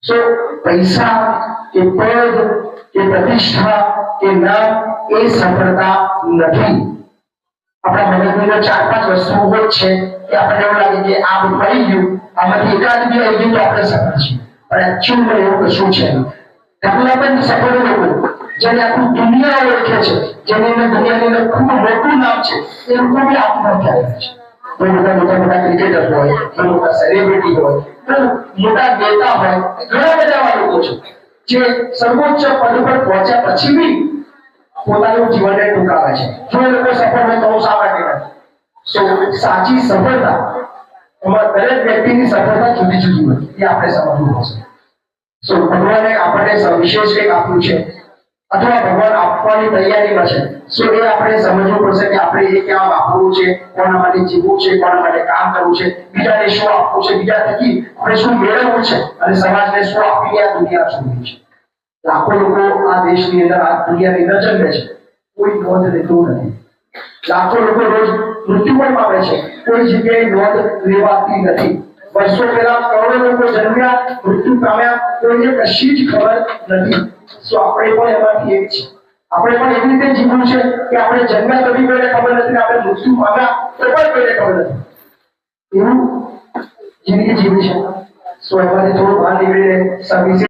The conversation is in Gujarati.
सो पैसा के पद के प्रतिष्ठा के नाम એ સફળતા નથી। આપણા મગજમાં 4-5 વસ્તુઓ હોય છે કે આપણને એવું લાગે કે આ બધું આવી ગયું, આમાંથી એકાદ બી આવી ગયું તો આપણે સફળ છીએ, પણ એકચ્યુઅલમાં એવું કશું છે નહીં। ડેવલપમેન્ટ સફળ લોકો જેને આખું દુનિયા ઓળખે છે, જેની દુનિયાની અંદર ખૂબ મોટું નામ છે, એ લોકો બી આત્મહત્યા કરે છે। કોઈ મોટા ક્રિકેટર હોય, કોઈ મોટા સેલિબ્રિટી હોય, મોટા નેતા હોય, ઘણા બધા એવા લોકો છે જે સર્વોચ્ચ પદ પર પહોંચ્યા પછી બી પોતાનું જીવનને ટૂંકાવે છે। જો એ લોકો સફળ હોય તો શા માટે નથી? સો સાચી સફળતા એમાં દરેક વ્યક્તિની સફળતા જુદી જુદી હોય, એ આપણે સમજવું પડશે। સો ભગવાને આપણને સવિશેષ કંઈક આપ્યું છે અથવા ભગવાન આપવાની તૈયારીમાં છે, સો એ આપણે સમજવું પડશે કે આપણે એ ક્યાં વાપરવું છે, કોના માટે જીવવું છે, કોના માટે કામ કરવું છે, બીજાને શું આપવું છે, બીજા થકી આપણે શું મેળવવું છે અને સમાજને શું આપીને આ દુનિયા છોડવી છે। લાખો લોકો આ દેશની અંદર, આ દુનિયાની અંદર જન્મે છે, કોઈ નોંધ લેતું નથી। લાખો લોકો રોજ મૃત્યુ પણ પામે છે, કોઈ જગ્યાએ નોંધ લેવાતી નથી। વર્ષો પહેલા કરોડો લોકો જન્મ્યા, મૃત્યુ પામ્યા, કોઈને કશી જ ખબર નથી। સો આપણે પણ એમાંથી એક છે। આપણે પણ એવી રીતે જીવવું છે કે આપણે જન્મ્યા તો બી કોઈને ખબર નથી, આપણે મૃત્યુ પામ્યા તો પણ કોઈને ખબર નથી, એવું જિંદગી જીવી છે। સો એમાંથી થોડું બહાર નીકળીને સર્વિસ